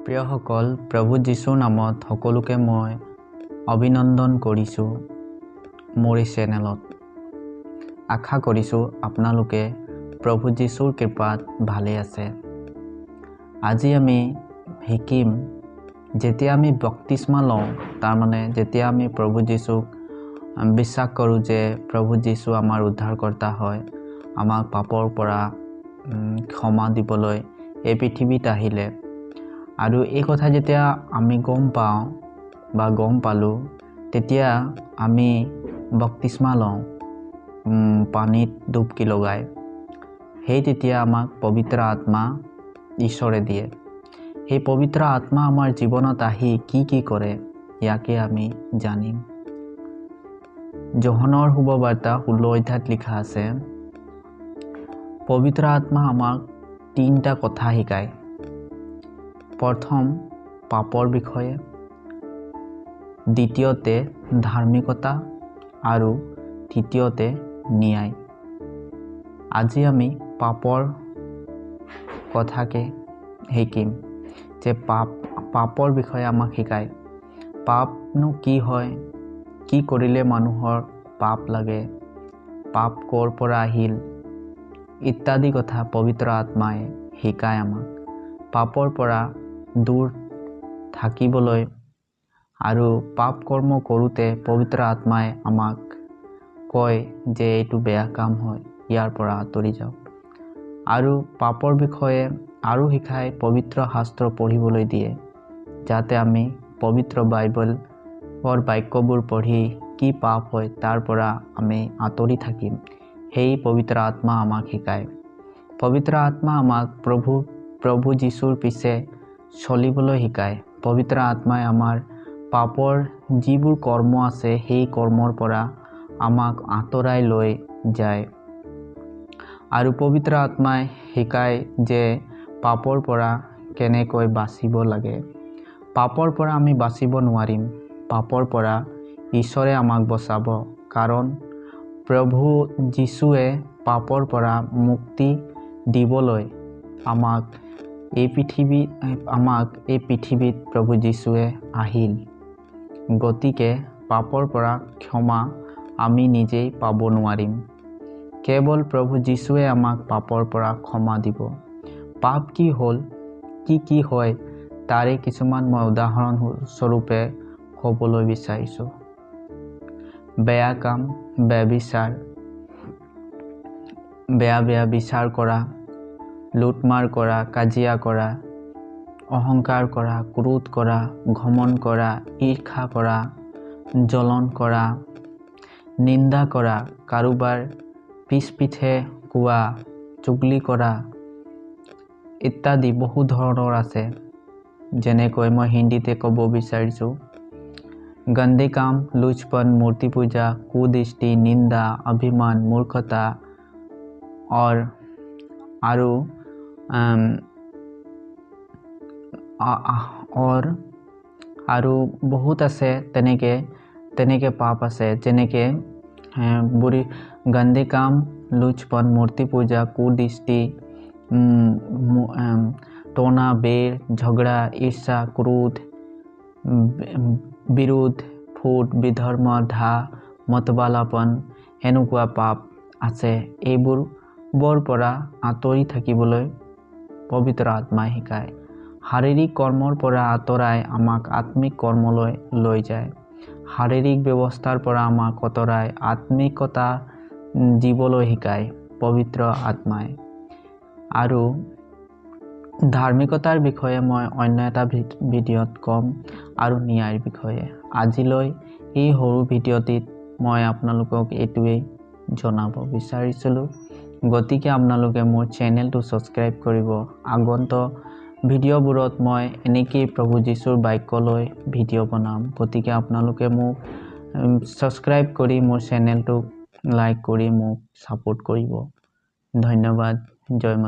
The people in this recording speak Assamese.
প্ৰিয়সকল, প্ৰভু যীশুৰ নামত সকলোকে মই অভিনন্দন কৰিছোঁ মোৰ এই চেনেলত। আশা কৰিছোঁ আপোনালোকে প্ৰভু যীশুৰ কৃপাত ভালে আছে। আজি আমি শিকিম, যেতিয়া আমি বপ্তিস্মা লওঁ, তাৰমানে যেতিয়া আমি প্ৰভু যীশুক বিশ্বাস কৰোঁ যে প্ৰভু যীশু আমাৰ উদ্ধাৰকৰ্তা হয়, আমাক পাপৰ পৰা ক্ষমা দিবলৈ এই পৃথিৱীত আহিলে। আৰু এই কথা যেতিয়া আমি গম পালোঁ, তেতিয়া আমি বপ্তিস্মা লওঁ পানীত ডুবকি লগাই। তেতিয়া আমাক পবিত্ৰ আত্মা ঈশ্বৰে দিয়ে। সেই পবিত্ৰ আত্মা আমাৰ জীৱনত আহি কি কৰে ইয়াকে আমি জানিম। যোহনৰ শুভবাৰ্তা 16 অধ্যায়ত লিখা আছে, পবিত্ৰ আত্মা আমাক 3টা কথা শিকায়। প্ৰথম পাপৰ বিষয়ে, দ্বিতীয়তে ধাৰ্মিকতা আৰু তৃতীয়তে ন্যায়। আজি আমি পাপৰ কথাকে শিকিম, যে পাপৰ বিষয়ে আমাক শিকায়। পাপনো কি হয়, কি কৰিলে মানুহৰ পাপ লাগে, পাপ ক'ৰ পৰা আহিল ইত্যাদি কথা পবিত্ৰ আত্মাই শিকায় আমাক। পাপৰ পৰা দূৰ থাকিবলৈ আৰু পাপ কৰ্ম কৰোঁতে পবিত্ৰ আত্মাই আমাক কয় যে এইটো বেয়া কাম হয়, ইয়াৰ পৰা আঁতৰি যাওক। আৰু পাপৰ বিষয়ে আৰু শিকায়, পবিত্ৰ শাস্ত্ৰ পঢ়িবলৈ দিয়ে, যাতে আমি পবিত্ৰ বাইবেলৰ বাক্যবোৰ পঢ়ি কি পাপ হয় তাৰ পৰা আমি আঁতৰি থাকিম। সেই পবিত্ৰ আত্মা আমাক শিকায়। পবিত্ৰ আত্মা আমাক প্ৰভু যীশুৰ পিছে চলিবলৈ শিকায়। পবিত্ৰ আত্মাই আমাৰ পাপৰ যিবোৰ কৰ্ম আছে সেই কৰ্মৰ পৰা আমাক আঁতৰাই লৈ যায়। আৰু পবিত্ৰ আত্মাই শিকায় যে পাপৰ পৰা কেনেকৈ বাচিব লাগে। পাপৰ পৰা আমি বাচিব নোৱাৰিম, পাপৰ পৰা ঈশ্বৰে আমাক বচাব। কাৰণ প্ৰভু যীশুৱে পাপৰ পৰা মুক্তি দিবলৈ আমাক এই পৃথিৱীত প্ৰভু যীশুৱে আহিল। গতিকে পাপৰ পৰা ক্ষমা আমি নিজেই পাব নোৱাৰিম, কেৱল প্ৰভু যীশুৱে আমাক পাপৰ পৰা ক্ষমা দিব। পাপ কি হ'ল, কি হয় তাৰে কিছুমান মই উদাহৰণ স্বৰূপে ক'বলৈ বিচাৰিছোঁ। বেয়া কাম, বেয়া বিচাৰ কৰা, লুটমাৰ কৰা, কাজিয়া কৰা, অহংকাৰ কৰা, ক্ৰোধ কৰা, ঘমণ্ড কৰা, ঈৰ্ষা কৰা, জ্বলন কৰা, নিন্দা কৰা, কাৰোবাৰ পিছে কোৱা, চুগলি কৰা ইত্যাদি বহু ধৰণৰ আছে। যেনেকৈ মই হিন্দীতে ক'ব বিচাৰিছোঁ, গন্দে কাম, লুচপন, মূৰ্তি পূজা, কুদৃষ্টি, নিন্দা, অভিমান, মূৰ্খতা আৰু বহুত আছে। তেনেকে পাপ আছে, যেনেকে গন্দে কাম, লুচপন, মূৰ্তি পূজা, কুদৃষ্টি, টনা, বেৰ, ঝগড়া, ঈৰ্ষা, ক্ৰোধ, বিৰোধ, ফুট, বিধৰ্ম, মতবালাপন, এনেকুৱা পাপ আছে। এইবোৰৰ পৰা আঁতৰি থাকিবলৈ পবিত্ৰ আত্মাই শিকায়। শাৰীৰিক কৰ্মৰ পৰা আঁতৰাই আমাক আত্মিক কৰ্মলৈ লৈ যায়। শাৰীৰিক ব্যৱস্থাৰ পৰা আমাক আঁতৰাই আত্মিকতা জীবলৈ শিকায় পবিত্ৰ আত্মাই। আৰু ধাৰ্মিকতাৰ বিষয়ে মই অন্য এটা ভিডিঅ'ত ক'ম, আৰু ন্যায়ৰ বিষয়ে। আজিলৈ এই সৰু ভিডিঅ'টিত মই আপোনালোকক এইটোৱেই জনাব বিচাৰিছিলোঁ। গতিকে আপোনালোকে মোৰ চেনেলটো ছাবস্ক্ৰাইব কৰিব। আগন্তুক ভিডিঅ'বোৰত মই এনেকেই প্ৰভু যীশুৰ বাক্য লৈ ভিডিঅ' বনাম। গতিকে আপোনালোকে মোক ছাবস্ক্ৰাইব কৰি মোৰ চেনেলটোক লাইক কৰি মোক ছাপোৰ্ট কৰিব। ধন্যবাদ। জয় মা।